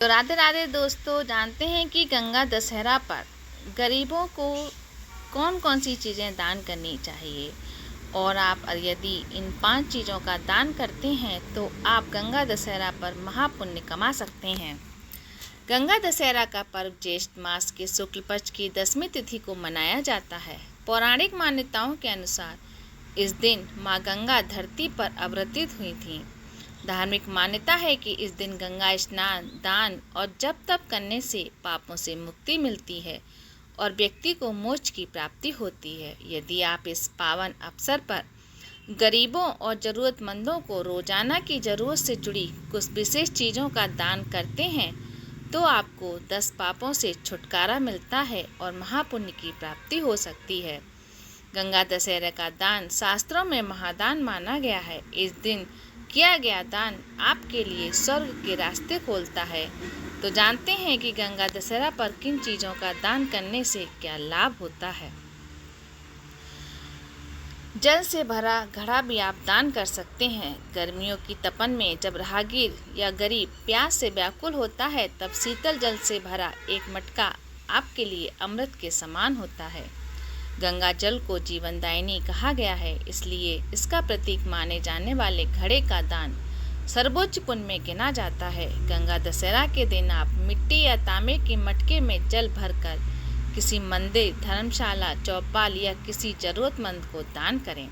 तो राधे राधे दोस्तों, जानते हैं कि गंगा दशहरा पर गरीबों को कौन कौन सी चीज़ें दान करनी चाहिए। और आप यदि इन 5 चीज़ों का दान करते हैं तो आप गंगा दशहरा पर महापुण्य कमा सकते हैं। गंगा दशहरा का पर्व ज्येष्ठ मास के शुक्ल पक्ष की 10वीं तिथि को मनाया जाता है। पौराणिक मान्यताओं के अनुसार इस दिन माँ गंगा धरती पर अवतरित हुई थीं। धार्मिक मान्यता है कि इस दिन गंगा स्नान, दान और जप तप करने से पापों से मुक्ति मिलती है और व्यक्ति को मोक्ष की प्राप्ति होती है। यदि आप इस पावन अवसर पर गरीबों और ज़रूरतमंदों को रोजाना की ज़रूरत से जुड़ी कुछ विशेष चीज़ों का दान करते हैं तो आपको 10 पापों से छुटकारा मिलता है और महापुण्य की प्राप्ति हो सकती है। गंगा दशहरा का दान शास्त्रों में महादान माना गया है। इस दिन किया गया दान आपके लिए स्वर्ग के रास्ते खोलता है। तो जानते हैं कि गंगा दशहरा पर किन चीज़ों का दान करने से क्या लाभ होता है। जल से भरा घड़ा भी आप दान कर सकते हैं। गर्मियों की तपन में जब राहगीर या गरीब प्यास से व्याकुल होता है तब शीतल जल से भरा एक मटका आपके लिए अमृत के समान होता है। गंगा जल को जीवनदायिनी कहा गया है, इसलिए इसका प्रतीक माने जाने वाले घड़े का दान सर्वोच्च पुण्य में गिना जाता है। गंगा दशहरा के दिन आप मिट्टी या तांबे के मटके में जल भरकर किसी मंदिर, धर्मशाला, चौपाल या किसी जरूरतमंद को दान करें।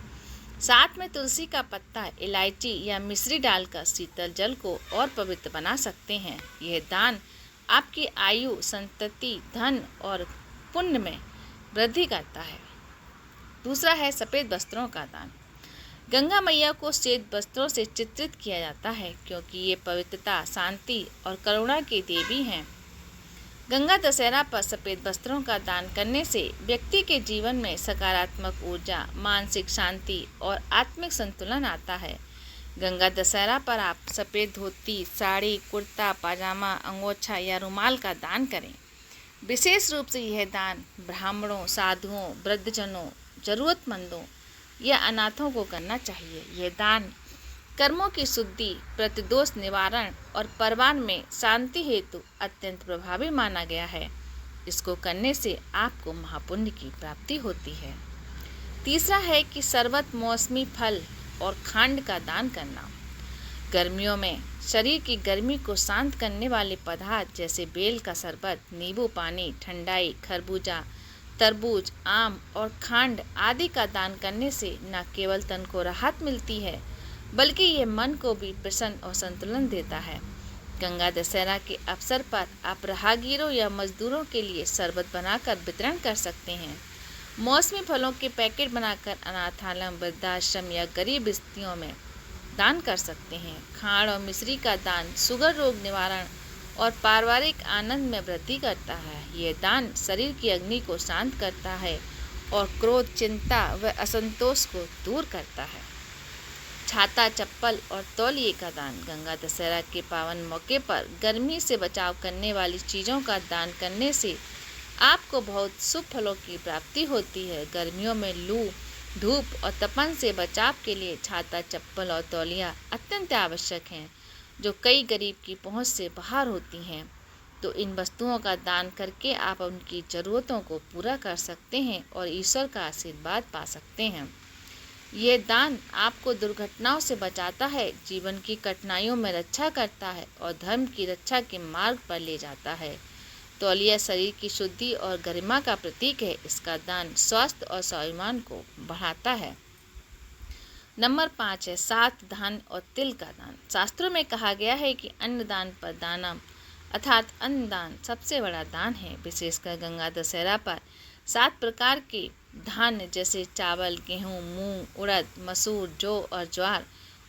साथ में तुलसी का पत्ता, इलायची या मिश्री डालकर शीतल जल को और पवित्र बना सकते हैं। यह दान आपकी आयु, संतति, धन और पुण्य में वृद्धि करता है। दूसरा है सफ़ेद वस्त्रों का दान। गंगा मैया को श्वेत वस्त्रों से चित्रित किया जाता है क्योंकि ये पवित्रता, शांति और करुणा की देवी हैं। गंगा दशहरा पर सफ़ेद वस्त्रों का दान करने से व्यक्ति के जीवन में सकारात्मक ऊर्जा, मानसिक शांति और आत्मिक संतुलन आता है। गंगा दशहरा पर आप सफ़ेद धोती, साड़ी, कुर्ता, पाजामा, अंगोछा या रुमाल का दान करें। विशेष रूप से यह दान ब्राह्मणों, साधुओं, वृद्धजनों, जरूरतमंदों या अनाथों को करना चाहिए। यह दान कर्मों की शुद्धि, प्रतिदोष निवारण और परिवार में शांति हेतु अत्यंत प्रभावी माना गया है। इसको करने से आपको महापुण्य की प्राप्ति होती है। तीसरा है कि शरबत, मौसमी फल और खांड का दान करना। गर्मियों में शरीर की गर्मी को शांत करने वाले पदार्थ जैसे बेल का शरबत, नींबू पानी, ठंडाई, खरबूजा, तरबूज, आम और खांड आदि का दान करने से न केवल तन को राहत मिलती है बल्कि ये मन को भी प्रसन्न और संतुलन देता है। गंगा दशहरा के अवसर पर आप राहगीरों या मजदूरों के लिए शरबत बनाकर वितरण कर सकते हैं। मौसमी फलों के पैकेट बनाकर अनाथालय, वृद्धाश्रम या गरीब बस्तियों में दान कर सकते हैं। खांड और मिश्री का दान शुगर रोग निवारण और पारिवारिक आनंद में वृद्धि करता है। ये दान शरीर की अग्नि को शांत करता है और क्रोध, चिंता व असंतोष को दूर करता है। छाता, चप्पल और तौलिए का दान। गंगा दशहरा के पावन मौके पर गर्मी से बचाव करने वाली चीज़ों का दान करने से आपको बहुत शुभ फलों की प्राप्ति होती है। गर्मियों में लू, धूप और तपन से बचाव के लिए छाता, चप्पल और तौलिया अत्यंत आवश्यक हैं, जो कई गरीब की पहुंच से बाहर होती हैं। तो इन वस्तुओं का दान करके आप उनकी ज़रूरतों को पूरा कर सकते हैं और ईश्वर का आशीर्वाद पा सकते हैं। ये दान आपको दुर्घटनाओं से बचाता है, जीवन की कठिनाइयों में रक्षा करता है और धर्म की रक्षा के मार्ग पर ले जाता है। तौलिया शरीर की शुद्धि और गरिमा का प्रतीक है। इसका दान स्वास्थ्य और स्वाभिमान को बढ़ाता है। नंबर 5 है सात धान और तिल का दान। शास्त्रों में कहा गया है कि अन्नदान पर दानम अर्थात अन्नदान सबसे बड़ा दान है। विशेषकर गंगा दशहरा पर 7 प्रकार के धान्य जैसे चावल, गेहूँ, मूंग, उड़द, मसूर, जौ और ज्वार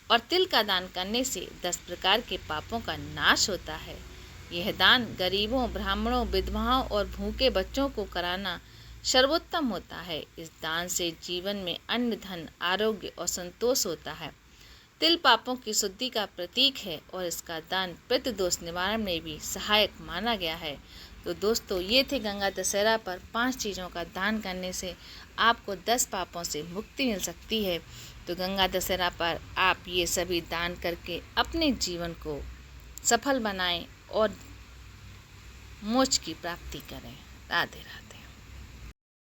और तिल का दान करने से 10 प्रकार के पापों का नाश होता है। यह दान गरीबों, ब्राह्मणों, विधवाओं और भूखे बच्चों को कराना सर्वोत्तम होता है। इस दान से जीवन में अन्न, धन, आरोग्य और संतोष होता है। तिल पापों की शुद्धि का प्रतीक है और इसका दान पितृदोष निवारण में भी सहायक माना गया है। तो दोस्तों, ये थे गंगा दशहरा पर 5 चीज़ों का दान करने से आपको 10 पापों से मुक्ति मिल सकती है। तो गंगा दशहरा पर आप ये सभी दान करके अपने जीवन को सफल बनाएं और मोक्ष की प्राप्ति करें। राधे राधे।